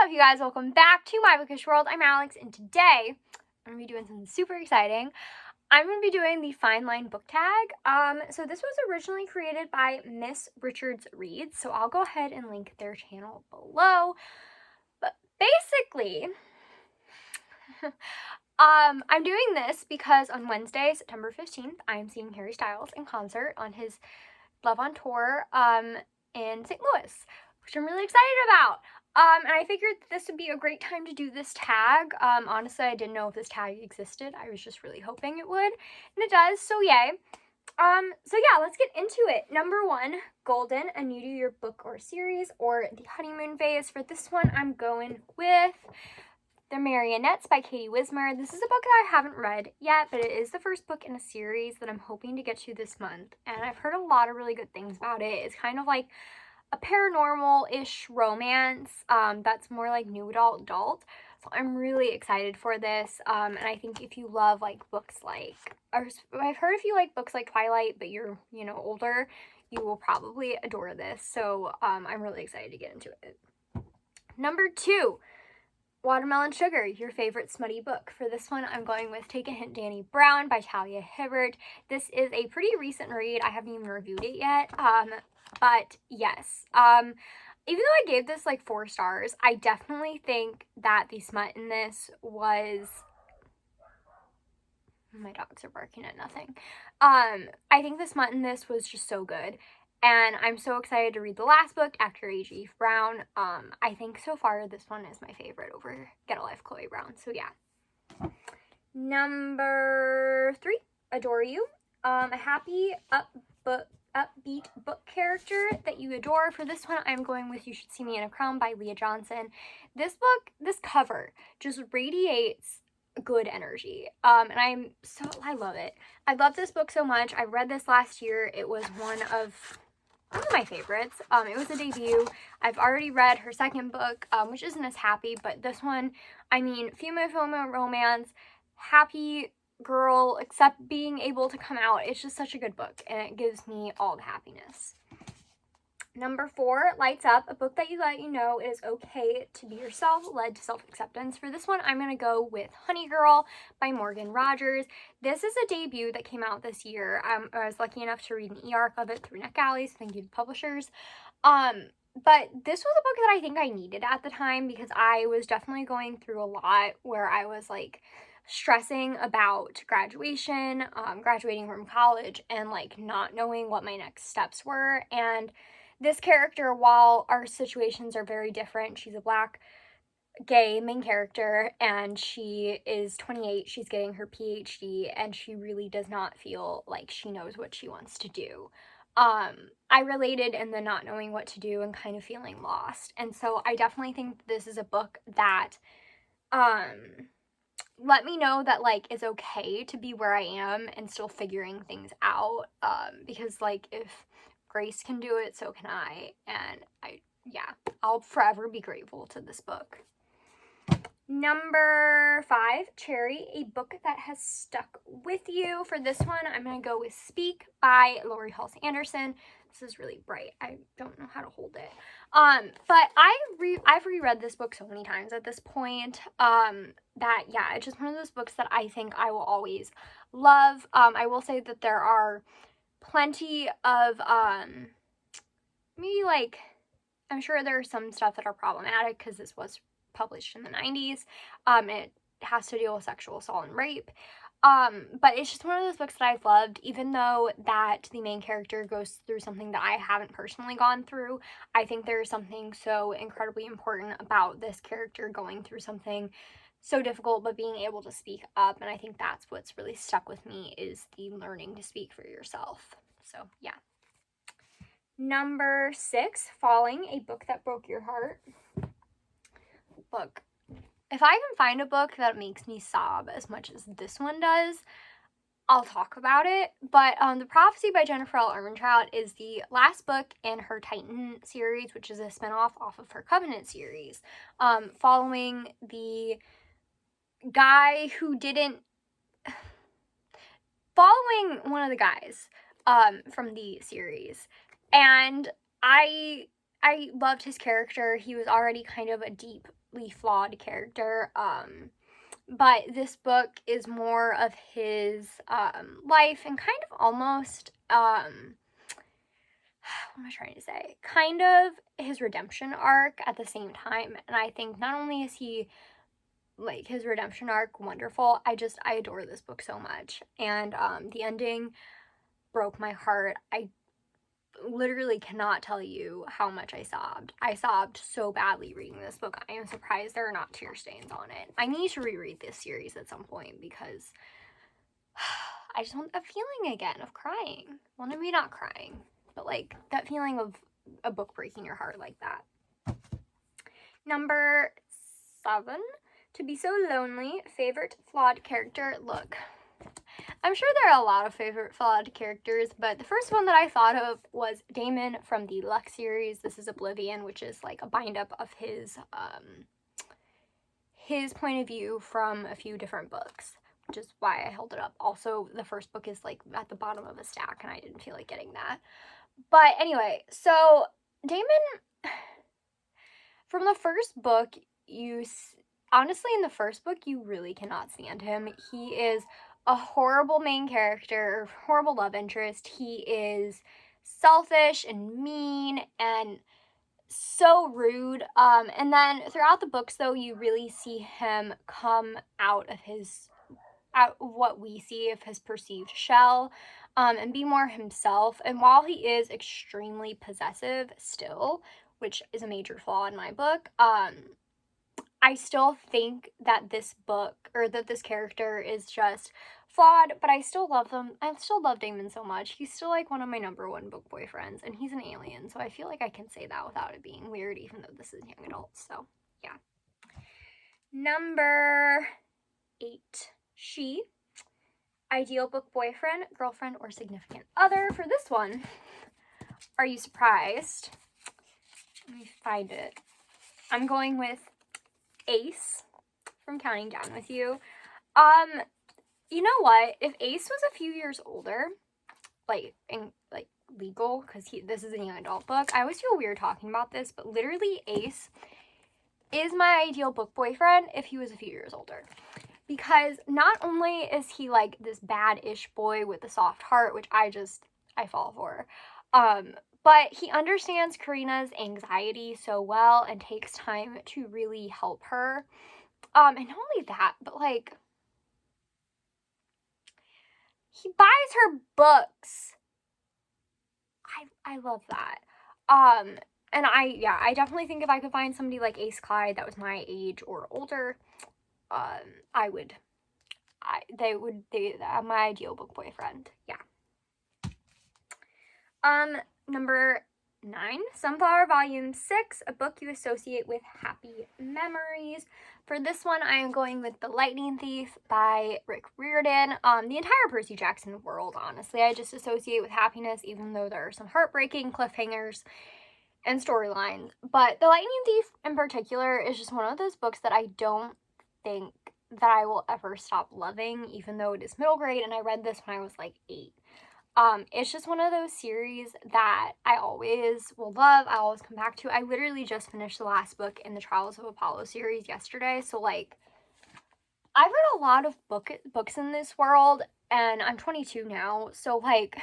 up, you guys? Welcome back to my bookish world. I'm Alex, and today I'm gonna be doing something super exciting. I'm gonna be doing the Fine Line book tag. So this was originally created by Miss Richards Reads, so I'll go ahead and link their channel below. But basically, I'm doing this because on Wednesday, September 15th, I'm seeing Harry Styles in concert on his Love on Tour in St. Louis, which I'm really excited about. And I figured this would be a great time to do this tag. Honestly, I didn't know if this tag existed. I was just really hoping it would, and it does, so yay. So yeah, let's get into it. Number 1, Golden, a new to your book or series, or the honeymoon phase. For this one, I'm going with The Marionettes by Katie Wismer. This is a book that I haven't read yet, but it is the first book in a series that I'm hoping to get to this month, and I've heard a lot of really good things about it. It's kind of like a paranormal-ish romance that's more like new adult. So I'm really excited for this, and I think if you love like books like, or I've heard if you like books like Twilight, but you're, older, you will probably adore this. So I'm really excited to get into it. Number 2, Watermelon Sugar, your favorite smutty book. For this one, I'm going with Take a Hint, Danny Brown by Talia Hibbert. This is a pretty recent read. I haven't even reviewed it yet, but yes. Even though I gave this like 4 stars, I definitely think that the smut in this was... My dogs are barking at nothing. I think the smut in this was just so good. And I'm so excited to read the last book after A.G. Brown. I think so far this one is my favorite over Get a Life, Chloe Brown. So yeah. Number 3, Adore You. A happy, upbeat book character that you adore. For this one, I'm going with You Should See Me in a Crown by Leah Johnson. This book, this cover just radiates good energy, and I love it. I love this book so much. I read this last year. It was one of my favorites. It was a debut. I've already read her second book, which isn't as happy, but this one, I mean, female romance, happy girl, except being able to come out. It's just such a good book, and it gives me all the happiness. Number 4, Lights Up, a book that let you know it is okay to be yourself, led to self-acceptance. For this one, I'm going to go with Honey Girl by Morgan Rogers. This is a debut that came out this year. I was lucky enough to read an e-arc of it through NetGalley, so thank you to publishers. But this was a book that I think I needed at the time because I was definitely going through a lot where I was like stressing about graduation, graduating from college, and like not knowing what my next steps were. And this character, while our situations are very different, she's a Black gay main character, and she is 28, she's getting her PhD, and she really does not feel like she knows what she wants to do. I related in the not knowing what to do and kind of feeling lost, and so I definitely think this is a book that let me know that like it's okay to be where I am and still figuring things out, because like if Grace can do it, so can I, and I'll forever be grateful to this book. Number 5, Cherry, a book that has stuck with you. For this one, I'm going to go with Speak by Lori Halse Anderson. This is really bright. I don't know how to hold it. But I've reread this book so many times at this point, that, yeah, it's just one of those books that I think I will always love. I will say that there are plenty of, maybe like, I'm sure there are some stuff that are problematic because this was published in the 90s. It has to deal with sexual assault and rape. But it's just one of those books that I've loved, even though that the main character goes through something that I haven't personally gone through. I think there's something so incredibly important about this character going through something so difficult, but being able to speak up, and I think that's what's really stuck with me, is the learning to speak for yourself. So, yeah. Number 6, Falling, a book that broke your heart. Look, if I can find a book that makes me sob as much as this one does, I'll talk about it. But The Prophecy by Jennifer L. Ehrmantraut is the last book in her Titan series, which is a spinoff off of her Covenant series, following the guy who following one of the guys from the series. And I loved his character. He was already kind of a deep inherently flawed character. But this book is more of his life and kind of almost, what am I trying to say? Kind of his redemption arc at the same time. And I think not only is he, like, his redemption arc wonderful, I adore this book so much. And the ending broke my heart. I literally cannot tell you how much I sobbed. I sobbed so badly reading this book. I am surprised there are not tear stains on it. I need to reread this series at some point because I just want that feeling again of crying. Well, maybe not crying, but like that feeling of a book breaking your heart like that. Number 7, To Be So Lonely, favorite flawed character. Look, I'm sure there are a lot of favorite flawed characters, but the first one that I thought of was Damon from the Lux series. This is Oblivion, which is like a bind-up of his point of view from a few different books, which is why I held it up. Also, the first book is like at the bottom of a stack, and I didn't feel like getting that. But anyway, so Damon, from the first book, honestly, in the first book, you really cannot stand him. He is a horrible main character, horrible love interest. He is selfish and mean and so rude. And then throughout the books, though, you really see him come out of what we see of his perceived shell, and be more himself. And while he is extremely possessive still, which is a major flaw in my book, I still think that this book, or that this character, is just flawed, but I still love them. I still love Damon so much. He's still like one of my number 1 book boyfriends, and he's an alien, so I feel like I can say that without it being weird, even though this is young adults, so yeah. Number 8, She, ideal book boyfriend, girlfriend, or significant other. For this one, are you surprised? Let me find it. I'm going with Ace from Counting Down With You. You know what? If Ace was a few years older, like legal, because this is a young adult book, I always feel weird talking about this, but literally Ace is my ideal book boyfriend if he was a few years older. Because not only is he like this bad-ish boy with a soft heart, which I fall for, but he understands Karina's anxiety so well and takes time to really help her. And not only that, but like, he buys her books. I love that. And I definitely think if I could find somebody like Ace Clyde that was my age or older, they're my ideal book boyfriend. Yeah. Number 9, Sunflower Volume 6, a book you associate with happy memories. For this one, I am going with The Lightning Thief by Rick Riordan. The entire Percy Jackson world, honestly, I just associate with happiness, even though there are some heartbreaking cliffhangers and storylines. But The Lightning Thief in particular is just one of those books that I don't think that I will ever stop loving, even though it is middle grade, and I read this when I was like 8. It's just one of those series that I always will love. I always come back to. I literally just finished the last book in the Trials of Apollo series yesterday. So like, I've read a lot of books in this world, and I'm 22 now. So like,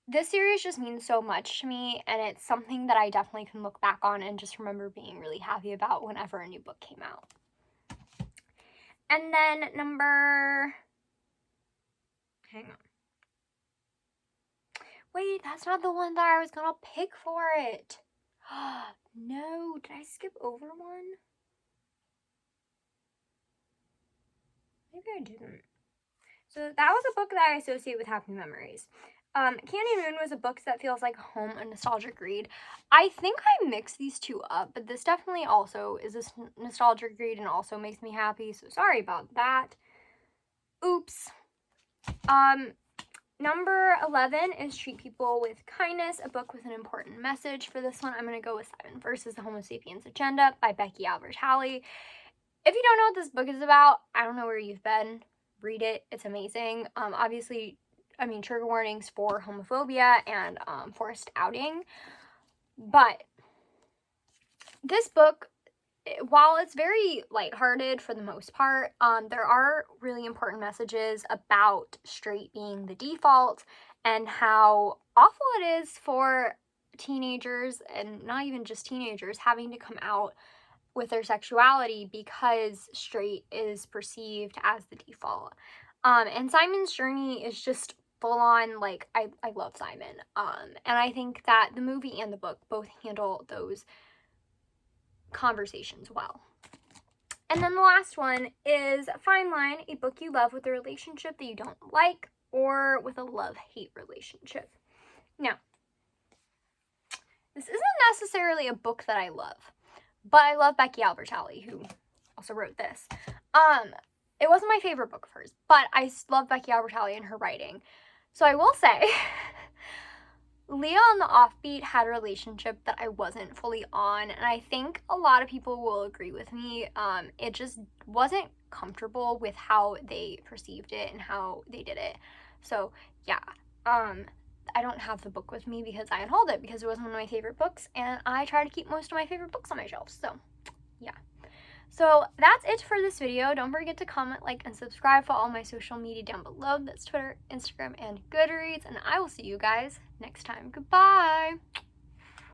this series just means so much to me, and it's something that I definitely can look back on and just remember being really happy about whenever a new book came out. And then hang on. Wait, that's not the one that I was gonna pick for it. No, did I skip over one? Maybe I didn't. So that was a book that I associate with happy memories. Candy Moon was a book that feels like home, a nostalgic read. I think I mixed these two up, but this definitely also is a nostalgic read and also makes me happy, so sorry about that. Oops. Number 11 is Treat People with Kindness, a book with an important message. For this one, I'm going to go with 7 versus the Homo Sapiens Agenda by Becky Albertalli. If you don't know what this book is about, I don't know where you've been. Read it. It's amazing. Obviously, trigger warnings for homophobia and forced outing. But this book while it's very lighthearted for the most part, there are really important messages about straight being the default and how awful it is for teenagers, and not even just teenagers, having to come out with their sexuality because straight is perceived as the default. And Simon's journey is just full on, like, I love Simon. And I think that the movie and the book both handle those conversations well. And then the last one is Fine Line, a book you love with a relationship that you don't like, or with a love-hate relationship. Now, this isn't necessarily a book that I love, but I love Becky Albertalli, who also wrote this. It wasn't my favorite book of hers, but I love Becky Albertalli and her writing. So I will say, Leah on the Offbeat had a relationship that I wasn't fully on, and I think a lot of people will agree with me. It just wasn't comfortable with how they perceived it and how they did it. So yeah, I don't have the book with me because I unhauled it because it wasn't one of my favorite books, and I try to keep most of my favorite books on my shelf. So yeah. So that's it for this video. Don't forget to comment, like, and subscribe for all my social media down below. That's Twitter, Instagram, and Goodreads. And I will see you guys next time. Goodbye!